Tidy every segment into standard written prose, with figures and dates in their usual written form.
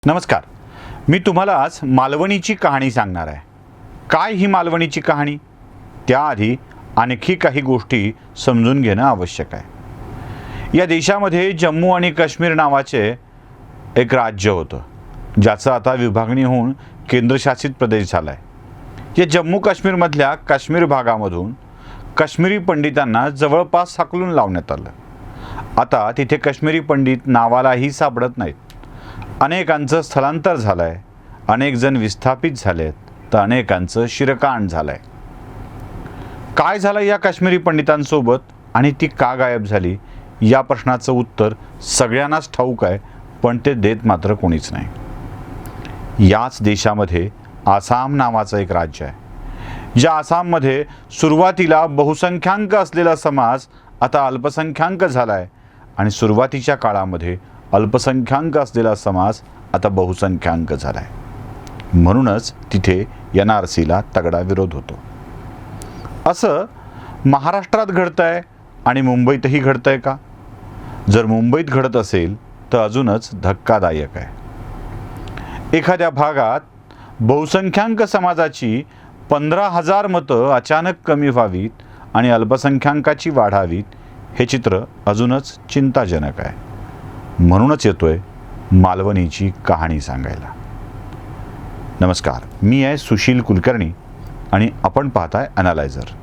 नमस्कार. मी तुम्हाला आज मालवणीची कहाणी सांगणार आहे. काय ही मालवणीची कहाणी? त्याआधी आणखी काही गोष्टी समजून घेणं आवश्यक आहे. या देशामध्ये जम्मू आणि काश्मीर नावाचे एक राज्य होतं, ज्याचं आता विभागणी होऊन केंद्रशासित प्रदेश झाला आहे. या जम्मू काश्मीरमधल्या काश्मीर भागामधून काश्मीरी पंडितांना जवळपास हाकलून लावण्यात आलं. आता तिथे काश्मीरी पंडित नावालाही सापडत नाहीत. अनेकांचं स्थलांतर झालं आहे, अनेक जण विस्थापित झालेत, तर अनेकांचं शिरकाण झालं आहे. काय झालं या काश्मीरी पंडितांसोबत आणि ती का गायब झाली, या प्रश्नाचं उत्तर सगळ्यांनाच ठाऊक आहे, पण ते देत मात्र कोणीच नाही. याच देशामध्ये आसाम नावाचं एक राज्य आहे. ज्या आसाममध्ये सुरुवातीला बहुसंख्याक असलेला समाज आता अल्पसंख्याक झाला आहे आणि सुरुवातीच्या काळामध्ये अल्पसंख्याक असलेला समाज आता बहुसंख्याक झाला आहे. म्हणूनच तिथे NRCला तगडा विरोध होतो. असं महाराष्ट्रात घडतं आहे आणि मुंबईतही घडतं आहे का? जर मुंबईत घडत असेल तर अजूनच धक्कादायक आहे. एखाद्या भागात बहुसंख्याक समाजाची 15,000 मतं अचानक कमी व्हावीत आणि अल्पसंख्याकाची वाढावीत, हे चित्र अजूनच चिंताजनक आहे. म्हणूनच येतोय मालवणीची कहाणी सांगायला. नमस्कार, मी आहे सुशील कुलकर्णी आणि आपण पाहताय अनालायझर.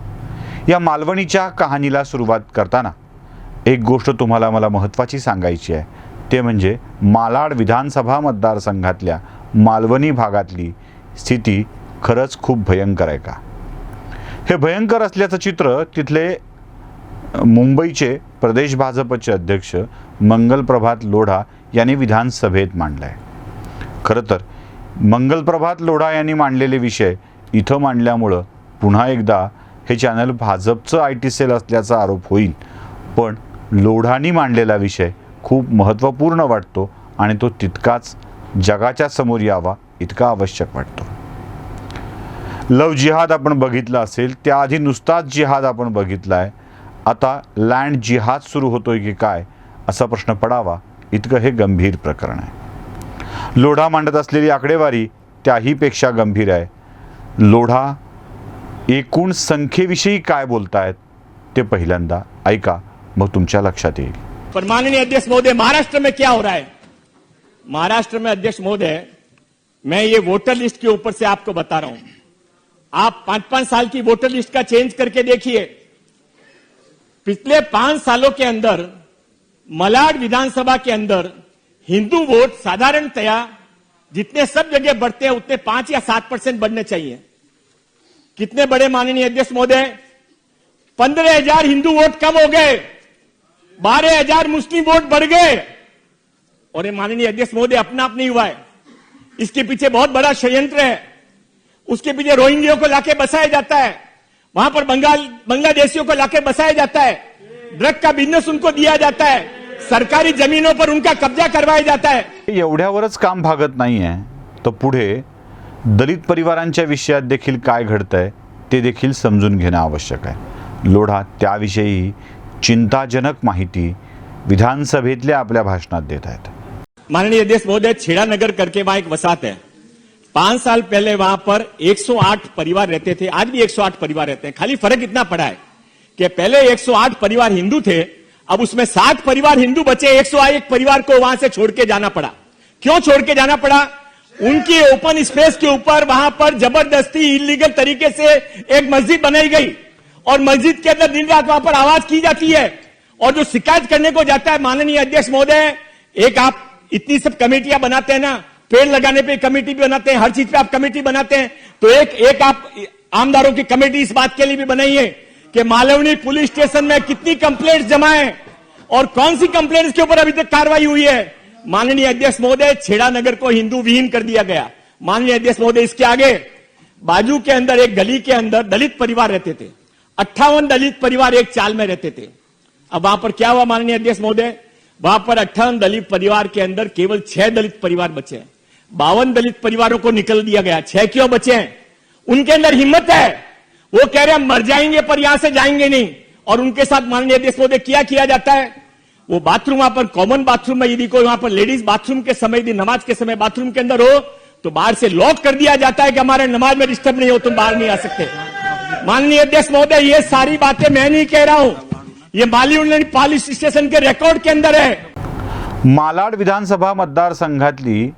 या मालवणीच्या कहाणीला सुरुवात करताना एक गोष्ट तुम्हाला मला महत्त्वाची सांगायची आहे, ते म्हणजे मालाड विधानसभा मतदारसंघातल्या मालवणी भागातली स्थिती खरंच खूप भयंकर आहे का? हे भयंकर असल्याचं चित्र तिथले मुंबईचे प्रदेश भाजपचे अध्यक्ष मंगलप्रभात लोढा यांनी विधानसभेत मांडला आहे. खरं तर मंगलप्रभात लोढा यांनी मांडलेले विषय इथं मांडल्यामुळं पुन्हा एकदा हे चॅनल भाजपचं IT सेल असल्याचा आरोप होईल, पण लोढांनी मांडलेला विषय खूप महत्त्वपूर्ण वाटतो आणि तो तितकाच जगाच्या समोर यावा इतका आवश्यक वाटतो. लव जिहाद आपण बघितला असेल, त्याआधी नुसताच जिहाद आपण बघितला आहे. आता लँड जिहाद सुरू होतोय की काय, असा प्रश्न पडावा इतकं हे गंभीर प्रकरण आहे. लोढा मांडत असलेली आकडेवारी त्याही पेक्षा गंभीर आहे. लोढा एकूण संख्येविषयी काय बोलतायत ते पहिल्यांदा ऐका, मग तुमच्या लक्षात येईल. पर माननीय अध्यक्ष महोदय, महाराष्ट्र में क्या हो रहा है? महाराष्ट्र में अध्यक्ष महोदय, मैं ये वोटर लिस्ट के ऊपर से आपको बता रहा हूं. आप 5-5 साल की वोटर लिस्ट का चेंज करके देखिए. पिछले 5 सालों के अंदर मलाड विधानसभा के अंदर हिंदू वोट साधारणतया जितने सब जगह बढ़ते हैं उतने 5 या 7% बढ़ने चाहिए. कितने बड़े माननीय अध्यक्ष महोदय? 15,000 हिंदू वोट कम हो गए, 12,000 मुस्लिम वोट बढ़ गए. और ये माननीय अध्यक्ष महोदय अपना आप नहीं हुआ है, इसके पीछे बहुत बड़ा षड्यंत्र है. उसके पीछे रोहिंग्या को लाके बसाया जाता है, वहां पर बांग्लादेशियों को लाके बसाया जाता है, ड्रग का बिजनेस उनको दिया जाता है, सरकारी जमीनों पर उनका कब्जा करवाया जाता है. एवढ्यावरच काम भागत नाहीये, तर पुढे दलित परिवारांच्या विषयात देखील काय घडतंय ते देखील समजून घेणं आवश्यक आहे. लोढा त्याविषयी चिंताजनक माहिती विधानसभेतल्या आपल्या भाषणात देत आहेत. माननीय अध्यक्ष महोदय, छेड़ा नगर करके वहां एक वसाहत है. 5 साल पहले वहां पर 108 परिवार रहते थे, आज भी 108 परिवार रहते हैं. खाली फर्क इतना पड़ा है कि पहले 108 परिवार हिंदू थे, अब उसमें 60 परिवार हिंदू बचे, 101 परिवार को वहां से छोड़ के जाना पड़ा. क्यों छोड़ के जाना पड़ा? उनकी ओपन स्पेस के ऊपर वहां पर जबरदस्ती इलीगल तरीके से एक मस्जिद बनाई गई और मस्जिद के अंदर दिन रात वहां पर आवाज की जाती है. और जो शिकायत करने को जाता है माननीय अध्यक्ष महोदय, एक आप इतनी सब कमेटियां बनाते हैं ना, पेड़ लगाने पे कमेटी भी बनाते हैं, हर चीज पे आप कमेटी बनाते हैं, तो एक आप आमदारों की कमेटी इस बात के लिए भी बनाइए कि मालवनी पुलिस स्टेशन में कितनी कंप्लेंट्स जमा है और कौन सी कंप्लेंट्स के ऊपर अभी तक कार्रवाई हुई है. माननीय अध्यक्ष महोदय, छेड़ा नगर को हिंदू विहीन कर दिया गया. माननीय अध्यक्ष महोदय, इसके आगे बाजू के अंदर एक गली के अंदर दलित परिवार रहते थे. 58 दलित परिवार एक चाल में रहते थे. अब वहां पर क्या हुआ माननीय अध्यक्ष महोदय? वहां पर 58 दलित परिवार के अंदर केवल 6 दलित परिवार बचे हैं. 52 दलित परिवारों को निकल दिया गया. 6 क्यों बचे हैं? उनके अंदर हिम्मत है, वो कह रहे हैं मर जाएंगे पर यहां से जाएंगे नहीं. और उनके साथ माननीय अध्यक्ष महोदय क्या किया जाता है? वो बाथरूम वहां पर कॉमन बाथरूम में यदि कोई वहां पर लेडीज बाथरूम के समय यदि नमाज के समय बाथरूम के अंदर हो तो बाहर से लॉक कर दिया जाता है कि हमारे नमाज में डिस्टर्ब नहीं हो, तुम बाहर नहीं आ सकते। माननीय अध्यक्ष महोदय, ये सारी बातें मैं नहीं कह रहा हूं, ये मालवणी पुलिस स्टेशन के रिकॉर्ड के अंदर है। मालाड विधानसभा मतदारसंघातली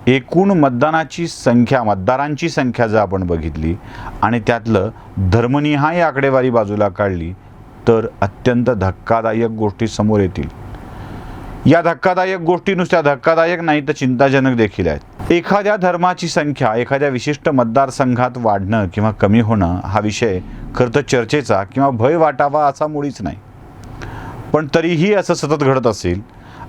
एकूण मतदानाची संख्या, मतदारांची संख्या जर आपण बघितली आणि त्यातलं धर्मनिहाय आकडेवारी बाजूला काढली तर अत्यंत धक्कादायक गोष्टी समोर येतील। या धक्कादायक गोष्टी नुसत्या धक्कादायक नाही तर चिंताजनक देखील आहेत। एखाद्या धर्माची संख्या एखाद्या विशिष्ट मतदारसंघात वाढणं किंवा कमी होणं हा विषय खरं तर चर्चेचा किंवा भय वाटावा असा मुळीच नाही, पण तरीही असं सतत घडत असेल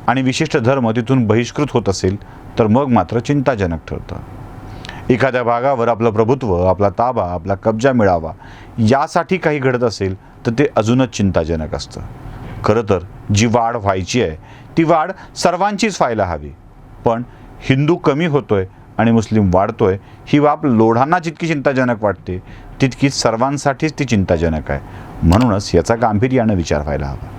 आणि विशिष्ट धर्म तिथून बहिष्कृत होत असेल तर मग मात्र चिंताजनक ठरतं। एखाद्या भागावर आपलं प्रभुत्व, आपला ताबा, आपला कब्जा मिळावा यासाठी काही घडत असेल तर ते अजूनच चिंताजनक असतं। खरं तर जी वाढ व्हायची आहे ती वाढ सर्वांचीच व्हायला हवी, पण हिंदू कमी होतोय आणि मुस्लिम वाढतोय ही बाब लोढांना जितकी चिंताजनक वाटते तितकीच सर्वांसाठीच ती चिंताजनक आहे। म्हणूनच याचा गांभीर्यानं विचार व्हायला हवा।